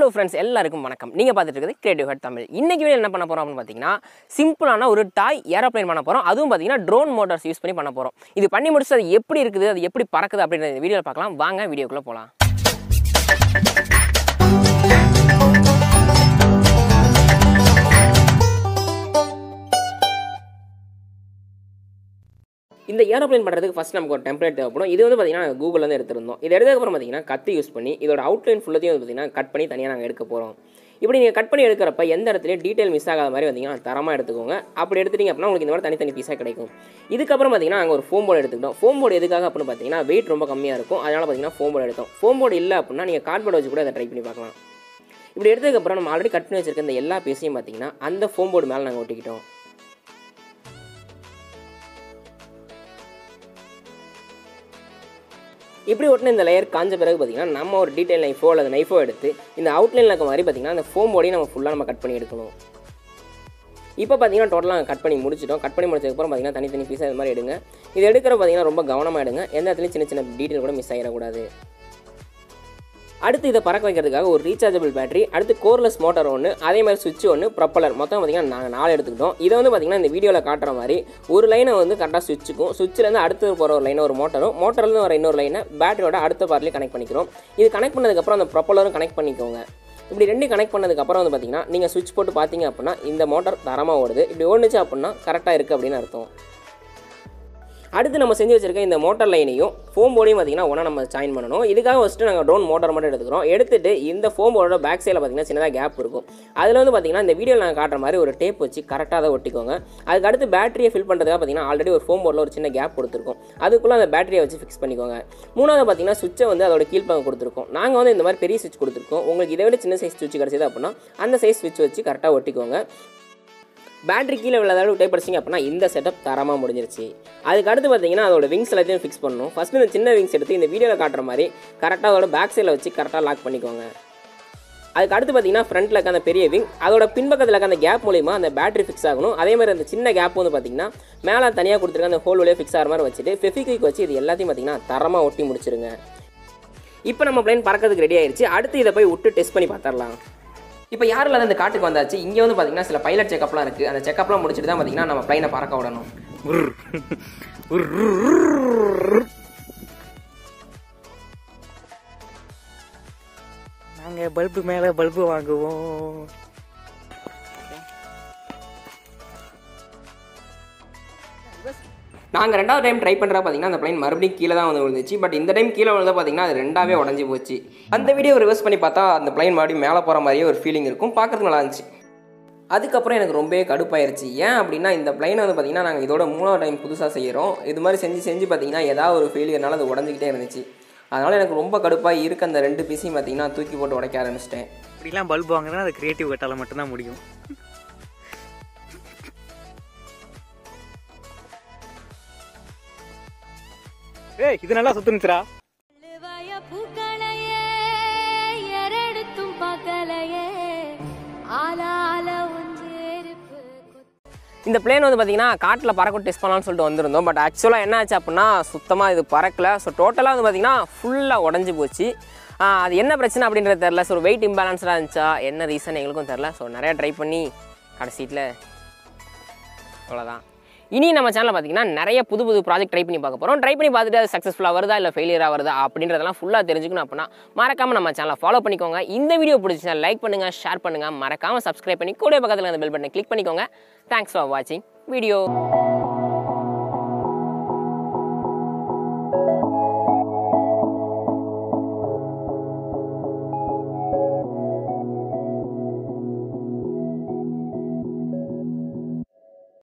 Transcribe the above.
Hello friends, எல்லாருக்கும் வணக்கம். நீங்கள் பார்த்துட்டு இருக்கிறது கிரியேட்டிவ் ஹட் தமிழ். இன்றைக்கி வீடியோ என்ன பண்ண போகிறோம் அப்படின்னு பார்த்தீங்கன்னா, சிம்பிளான ஒரு டாய் ஏரோப்ளைன் பண்ண போகிறோம். அதுவும் பார்த்தீங்கன்னா ட்ரோன் மோட்டார்ஸ் யூஸ் பண்ணி பண்ண போகிறோம். இது பண்ணி முடிச்சு அது எப்படி இருக்குது, அது எப்படி பறக்குது அப்படின்ற வீடியோவில் பார்க்கலாம். வாங்க வீடியோக்குள்ளே போகலாம். இந்த ஏரோப்ளைன் பண்ணுறதுக்கு ஃபஸ்ட் நமக்கு ஒரு டெம்ப்ளேட் தேவைப்படும். இது வந்து பார்த்தீங்கன்னா கூகுளில் எடுத்திருந்தோம். இது எடுத்ததுக்கப்புறம் பார்த்தீங்கன்னா கத்தி யூஸ் பண்ணி இதோட அவுட்லைன் ஃபுல்லத்தையும் வந்து பார்த்தீங்கன்னா கட் பண்ணி தனியாக நாங்கள் எடுக்க போகிறோம். இப்படி நீங்கள் கட் பண்ணி எடுக்கிறப்ப எந்த இடத்துலையும் டீட்டெயில் மிஸ் ஆகாத மாதிரி வந்தீங்கன்னா தரமாக எடுத்துக்கோங்க. அப்படி எடுத்துட்டீங்க அப்படின்னா உங்களுக்கு இந்த மாதிரி தனித்தனி பீஸாக கிடைக்கும். இதுக்கப்புறம் பார்த்தீங்கன்னா நாங்கள் ஒரு ஃபோம் போர்டு எடுத்துக்கிட்டோம். ஃபோம் போர்டு எதுக்காக அப்படின்னு பார்த்தீங்கன்னா வெயிட் ரொம்ப கம்மியாக இருக்கும். அதனால் பார்த்தீங்கன்னா ஃபோம் போர்டு எடுத்தோம். ஃபோம் போர்டு இல்லை அப்படின்னா நீங்கள் கார்ட்போர்டு வச்சு கூட அதை ட்ரை பண்ணி பார்க்கலாம். இப்படி எடுத்ததுக்கப்புறம் நம்ம ஆல்ரெடி கட் பண்ணி வச்சிருக்க இந்த எல்லா பீஸையும் பார்த்தீங்கன்னா அந்த ஃபோம் போர்டு மேலே நாங்கள் ஒட்டிக்கிட்டோம். இப்படி ஒட்டின இந்த லேயர் காஞ்ச பிறகு பார்த்தீங்கன்னா நம்ம ஒரு டீட்டெயில் நைஃபோ அல்லது நைஃபோ எடுத்து இந்த அவுட்லைனில் இருக்க மாதிரி பார்த்தீங்கன்னா அந்த ஃபோம் போர்டையும் நம்ம ஃபுல்லாக நம்ம கட் பண்ணி எடுக்கணும். இப்போ பார்த்தீங்கன்னா டோட்டலாக கட் பண்ணி முடிச்சிட்டோம். கட் பண்ணி முடிச்சதுக்கப்புறம் பார்த்தீங்கன்னா தனித்தனி பீஸாக இது மாதிரி எடுங்க. இது எடுக்கிற பார்த்தீங்கன்னா ரொம்ப கவனமாக எடுங்க. எந்த இடத்துலையும் சின்ன சின்ன டீட்டெயில் கூட மிஸ் ஆகிடக்கூடாது. அடுத்து இதை பறக்க வைக்கிறதுக்காக ஒரு ரீசார்ஜபிள் பேட்டரி, அடுத்து கோர்லெஸ் மோட்டார் ஒன்று, அதே மாதிரி சுவிட்ச் ஒன்று, ப்ரொப்பலர் மொத்தம் பார்த்திங்கன்னா நாங்கள் 4 எடுத்துக்கிட்டோம். இதை வந்து பார்த்திங்கன்னா இந்த வீடியோவில் காட்டுற மாதிரி ஒரு லைனை வந்து கரெக்டாக சுவிட்சுக்கும், சுவிட்சிலேருந்து அடுத்து போகிற ஒரு லைனை ஒரு மோட்டரும், மோட்டர்லேருந்து வர இன்னொரு லைனை பேட்டரியோட அடுத்த பார்ட்லேயே கனெக்ட் பண்ணிக்கிறோம். இது கனெக்ட் பண்ணதுக்கப்புறம் அந்த ப்ரொப்பலரும் கனெக்ட் பண்ணிக்கோங்க. இப்படி ரெண்டு கனெக்ட் பண்ணதுக்கப்புறம் வந்து பார்த்திங்கன்னா நீங்கள் சுவிட்ச் போட்டு பார்த்தீங்க அப்படின்னா இந்த மோட்டார் தரமாக ஓடுது. இப்படி ஓடுச்சு அப்படின்னா கரெக்டாக இருக்குது அப்படின்னு அர்த்தம். அடுத்து நம்ம செஞ்சு வச்சிருக்க இந்த மோட்டார் லைனையும் ஃபோம் போர்டையும் பார்த்தீங்கன்னா ஒன்றா நம்ம ஜாயின் பண்ணணும். இதுக்காக ஃபஸ்ட்டு நாங்கள் ட்ரோன் மோட்டார் மட்டும் எடுத்துக்கிறோம். எடுத்துகிட்டு இந்த ஃபோம் போர்டோட பேக் சைடில் பார்த்தீங்கன்னா சின்னதாக கேப் இருக்கும். அதில் வந்து பார்த்தீங்கன்னா இந்த வீடியோவில் நாங்கள் காட்டுற மாதிரி ஒரு டேப் வச்சு கரெக்டாக அதை ஒட்டிக்கோங்க. அதுக்கு அடுத்து பேட்டரியை ஃபில் பண்ணுறதுக்காக பார்த்தீங்கன்னா ஆல்ரெடி ஒரு ஃபோம் போர்டில் ஒரு சின்ன கேப் கொடுத்துருக்கோம். அதுக்குள்ளே அந்த பேட்டரியை வச்சு ஃபிக்ஸ் பண்ணிக்கோங்க. மூணாவது பார்த்தீங்கன்னா சுவிட்சை வந்து அதோட கீழ்ப்பக்கம் கொடுத்துருக்கோம். நாங்கள் வந்து இந்த மாதிரி பெரிய சுவிட்ச் கொடுத்துருக்கோம். உங்களுக்கு இதை விட சின்ன சைஸ் சுவிட்ச் கிடச்சிது அப்படின்னா அந்த சைஸ் சுவிட்ச் வச்சு கரெக்டாக ஒட்டிக்கோங்க. பேட்டரி கீழே விழுந்தாலும் டைப் படிச்சிங்க அப்படின்னா இந்த செட்டப் தரமாக முடிஞ்சிருச்சு. அதுக்கு அடுத்து பார்த்தீங்கன்னா அதோட விங்ஸ் எல்லாத்தையும் ஃபிக்ஸ் பண்ணணும். ஃபஸ்ட்டு இந்த சின்ன விங்ஸ் எடுத்து இந்த வீடியோவில் காட்டுற மாதிரி கரெக்டாக அதோட பேக் சைடில் வச்சு கரெக்டாக லாக் பண்ணிக்கோங்க. அதுக்கு அடுத்து பார்த்தீங்கன்னா ஃப்ரண்ட்டில் இருக்க அந்த பெரிய விங், அதோட பின்பக்கத்தில் இருக்க அந்த கேப் மூலிமா அந்த பேட்டரி ஃபிக்ஸ் ஆகணும். அதே மாதிரி அந்த சின்ன கேப் வந்து பார்த்தீங்கன்னா மேலே தனியாக கொடுத்துருக்க அந்த ஹோல் வழியாக ஃபிக்ஸ் ஆகிற மாதிரி வச்சுட்டு ஃபெவிக்விக் வச்சு இது எல்லாத்தையும் பார்த்தீங்கன்னா தரமாக ஒட்டி முடிச்சிருங்க. இப்போ நம்ம பிளைன் பறக்கிறதுக்கு ரெடி ஆயிடுச்சு. அடுத்து இதை போய் விட்டு டெஸ்ட் பண்ணி பார்த்துடலாம். இப்போ யாரும் இல்லாத இந்த காட்டுக்கு வந்தாச்சு. இங்கே வந்து பார்த்தீங்கன்னா சில பைலட் செக்கப்லாம் இருக்குது. அந்த செக்கப்லாம் முடிச்சுட்டு தான் பார்த்தீங்கன்னா நம்ம பிளைனை பறக்க விடணும். நாங்கள் பல்பு மேலே பல்பு வாங்குவோம். நாங்கள் 2வது டைம் ட்ரை பண்ணுறா பார்த்தீங்கன்னா அந்த பிளைன் மறுபடியும் கீழே தான் வந்து விழுந்துச்சு. பட் இந்த டைம் கீழே விழுந்தா பார்த்தீங்கன்னா அது 2ஆவே உடஞ்சி போச்சு. அந்த வீடியோ ரிவர்ஸ் பண்ணி பார்த்தா அந்த பிளைன் மறுபடியும் மேலே போகிற மாதிரியே ஒரு ஃபீலிங் இருக்கும். பார்க்குறதுக்கு நல்லா இருந்துச்சு. அதுக்கப்புறம் எனக்கு ரொம்பவே கடுப்பாயிருச்சு. ஏன் அப்படின்னா இந்த பிளைனை வந்து பார்த்தீங்கன்னா நாங்கள் இதோட 3வது டைம் புதுசாக செய்கிறோம். இது மாதிரி செஞ்சு பார்த்தீங்கன்னா ஏதாவது ஒரு ஃபெயிலியர்னால அது உடஞ்சிக்கிட்டே இருந்துச்சு. அதனால் எனக்கு ரொம்ப கடுப்பாக இருக்க அந்த 2 பீஸையும் பார்த்தீங்கன்னா தூக்கி போட்டு உடைக்க ஆரம்பிச்சிட்டேன். இப்படிலாம் பல்பு வாங்கினா அது கிரியேட்டிவ் கட்டால் மட்டும்தான் முடியும். ஏய், இது நல்லா சுத்துனுச்சுடா. இந்த பிளேன் வந்து பார்த்தீங்கன்னா காட்டில் பறக்க டெஸ்ட் பண்ணலாம்னு சொல்லிட்டு வந்திருந்தோம். பட் ஆக்சுவலாக என்ன ஆச்சு அப்படின்னா சுத்தமாக இது பறக்கலை. ஸோ டோட்டலாக வந்து பார்த்தீங்கன்னா ஃபுல்லாக உடஞ்சி போச்சு. அது என்ன பிரச்சனை அப்படின்றது தெரில. ஸோ வெயிட் இம்பேலன்ஸ்டாக இருந்துச்சா என்ன ரீசன் எங்களுக்கும் தெரில. ஸோ நிறையா ட்ரை பண்ணி கடைசியில் அவ்வளோதான். இனி நம்ம சேனலில் பார்த்தீங்கன்னா நிறைய புது ப்ராஜெக்ட் ட்ரை பண்ணி பார்க்க போகிறோம். ட்ரை பண்ணி பார்த்துட்டு அது சக்ஸஸ்ஃபுல்லாக வருதா இல்லை ஃபெயிலியராக வருதா அப்படின்றதெல்லாம் ஃபுல்லாக தெரிஞ்சுக்கணும் அப்படின்னா மறக்காமல் நம்ம சேனலை ஃபாலோ பண்ணிக்கோங்க. இந்த வீடியோ பிடிச்சிச்சுன்னா லைக் பண்ணுங்கள், ஷேர் பண்ணுங்கள், மறக்காமல் சப்ஸ்கிரைப் பண்ணி கூட பக்கத்தில் அந்த பெல் பட்டனை கிளிக் பண்ணிக்கோங்க. தேங்க்ஸ் ஃபார் வாட்சிங் வீடியோ.